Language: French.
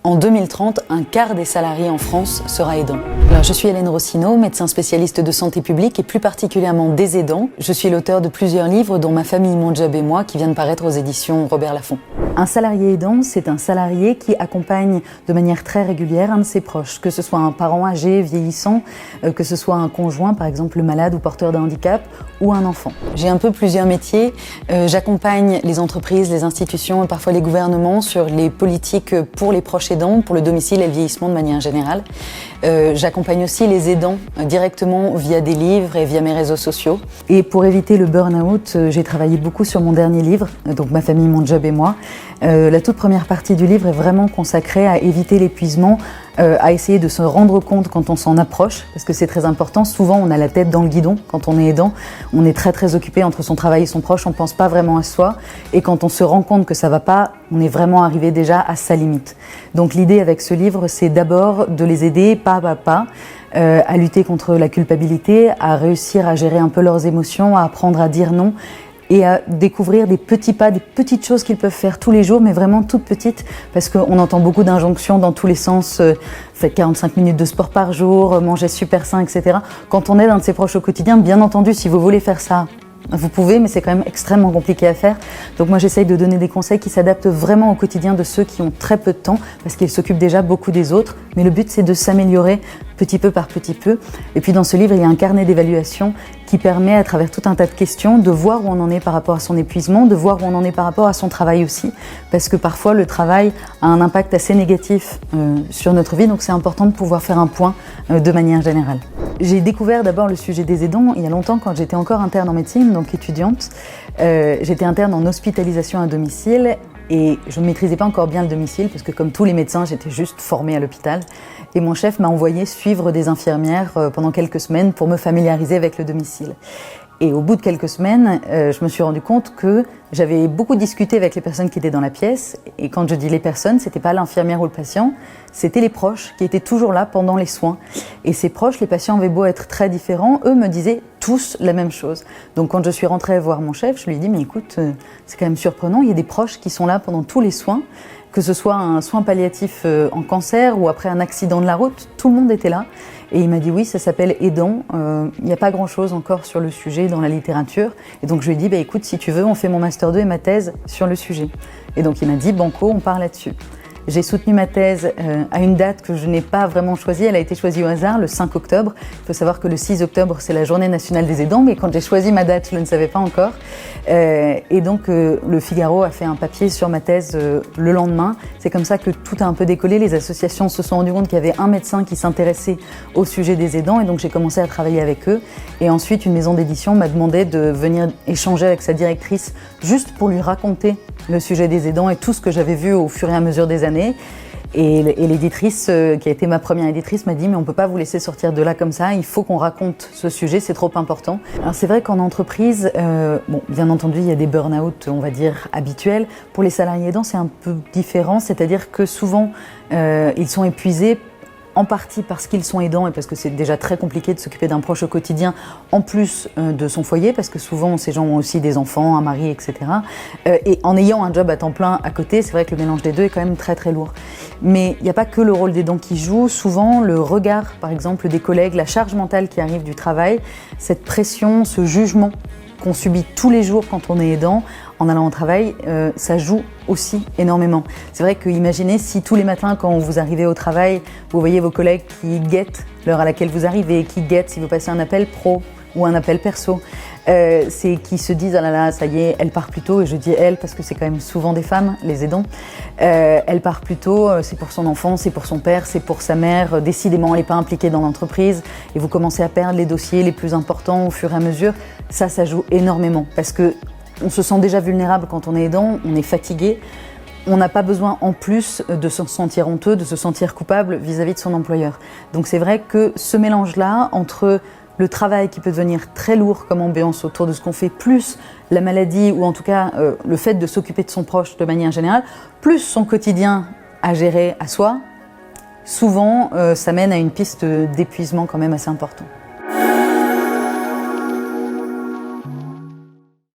En 2030, un quart des salariés en France sera aidant. Alors, je suis Hélène Rossineau, médecin spécialiste de santé publique et plus particulièrement des aidants. Je suis l'auteur de plusieurs livres dont Ma famille, mon job et moi qui viennent paraître aux éditions Robert Laffont. Un salarié aidant, c'est un salarié qui accompagne de manière très régulière un de ses proches, que ce soit un parent âgé, vieillissant, que ce soit un conjoint, par exemple malade ou porteur d'un handicap, ou un enfant. J'ai un peu plusieurs métiers. J'accompagne les entreprises, les institutions et parfois les gouvernements sur les politiques pour les proches aidants, pour le domicile et le vieillissement de manière générale. J'accompagne aussi les aidants directement via des livres et via mes réseaux sociaux. Et pour éviter le burn-out, j'ai travaillé beaucoup sur mon dernier livre, donc Ma famille, mon job et moi. La toute première partie du livre est vraiment consacrée à éviter l'épuisement, à essayer de se rendre compte quand on s'en approche, parce que c'est très important. Souvent, on a la tête dans le guidon quand on est aidant. On est très occupé entre son travail et son proche, on ne pense pas vraiment à soi. Et quand on se rend compte que ça ne va pas, on est vraiment arrivé déjà à sa limite. Donc l'idée avec ce livre, c'est d'abord de les aider pas à pas, à lutter contre la culpabilité, à réussir à gérer un peu leurs émotions, à apprendre à dire non, et à découvrir des petits pas, des petites choses qu'ils peuvent faire tous les jours, mais vraiment toutes petites, parce qu'on entend beaucoup d'injonctions dans tous les sens, faites 45 minutes de sport par jour, mangez super sain, etc. Quand on aide un de ses proches au quotidien, bien entendu, si vous voulez faire ça, vous pouvez, mais c'est quand même extrêmement compliqué à faire. Donc moi, j'essaye de donner des conseils qui s'adaptent vraiment au quotidien de ceux qui ont très peu de temps, parce qu'ils s'occupent déjà beaucoup des autres. Mais le but, c'est de s'améliorer petit peu par petit peu. Et puis dans ce livre, il y a un carnet d'évaluation qui permet, à travers tout un tas de questions, de voir où on en est par rapport à son épuisement, de voir où on en est par rapport à son travail aussi. Parce que parfois, le travail a un impact assez négatif sur notre vie, donc c'est important de pouvoir faire un point de manière générale. J'ai découvert d'abord le sujet des aidants il y a longtemps, quand j'étais encore interne en médecine, donc étudiante. J'étais interne en hospitalisation à domicile et je ne maîtrisais pas encore bien le domicile parce que comme tous les médecins, j'étais juste formée à l'hôpital. Et mon chef m'a envoyé suivre des infirmières pendant quelques semaines pour me familiariser avec le domicile. Et au bout de quelques semaines, je me suis rendu compte que j'avais beaucoup discuté avec les personnes qui étaient dans la pièce. Et quand je dis les personnes, c'était pas l'infirmière ou le patient, c'était les proches qui étaient toujours là pendant les soins. Et ces proches, les patients avaient beau être très différents, eux me disaient tous la même chose. Donc quand je suis rentrée voir mon chef, je lui ai dit « Mais écoute, c'est quand même surprenant, il y a des proches qui sont là pendant tous les soins, que ce soit un soin palliatif en cancer ou après un accident de la route, tout le monde était là. » Et il m'a dit oui, ça s'appelle aidant. Il n'y a pas grand-chose encore sur le sujet dans la littérature. Et donc je lui ai dit, bah, écoute, si tu veux, on fait mon Master 2 et ma thèse sur le sujet. Et donc il m'a dit, banco, on part là-dessus. J'ai soutenu ma thèse à une date que je n'ai pas vraiment choisie. Elle a été choisie au hasard, le 5 octobre. Il faut savoir que le 6 octobre, c'est la journée nationale des aidants, mais quand j'ai choisi ma date, je ne savais pas encore. Et donc, le Figaro a fait un papier sur ma thèse le lendemain. C'est comme ça que tout a un peu décollé. Les associations se sont rendues compte qu'il y avait un médecin qui s'intéressait au sujet des aidants, et donc j'ai commencé à travailler avec eux. Et ensuite, une maison d'édition m'a demandé de venir échanger avec sa directrice, juste pour lui raconter le sujet des aidants et tout ce que j'avais vu au fur et à mesure des années. Et l'éditrice, qui a été ma première éditrice, m'a dit « Mais on ne peut pas vous laisser sortir de là comme ça, il faut qu'on raconte ce sujet, c'est trop important. » Alors c'est vrai qu'en entreprise, bon, bien entendu, il y a des burn-out, on va dire, habituels. Pour les salariés aidants, c'est un peu différent, c'est-à-dire que souvent, ils sont épuisés, en partie parce qu'ils sont aidants et parce que c'est déjà très compliqué de s'occuper d'un proche au quotidien, en plus de son foyer, parce que souvent ces gens ont aussi des enfants, un mari, etc. Et en ayant un job à temps plein à côté, c'est vrai que le mélange des deux est quand même très lourd. Mais il n'y a pas que le rôle d'aidant qui joue, souvent le regard, par exemple, des collègues, la charge mentale qui arrive du travail, cette pression, ce jugement qu'on subit tous les jours quand on est aidant, en allant au travail, ça joue aussi énormément. C'est vrai que imaginez si tous les matins quand vous arrivez au travail, vous voyez vos collègues qui guettent l'heure à laquelle vous arrivez, qui guettent si vous passez un appel pro ou un appel perso, c'est qui se disent « Ah là là, ça y est, elle part plus tôt », et je dis « elle » parce que c'est quand même souvent des femmes, les aidants. Elle part plus tôt, c'est pour son enfant, c'est pour son père, c'est pour sa mère, décidément elle n'est pas impliquée dans l'entreprise, et vous commencez à perdre les dossiers les plus importants au fur et à mesure. Ça joue énormément, parce que on se sent déjà vulnérable quand on est aidant, on est fatigué. On n'a pas besoin en plus de se sentir honteux, de se sentir coupable vis-à-vis de son employeur. Donc c'est vrai que ce mélange-là entre le travail qui peut devenir très lourd comme ambiance autour de ce qu'on fait, plus la maladie ou en tout cas le fait de s'occuper de son proche de manière générale, plus son quotidien à gérer à soi, souvent ça mène à une piste d'épuisement quand même assez important.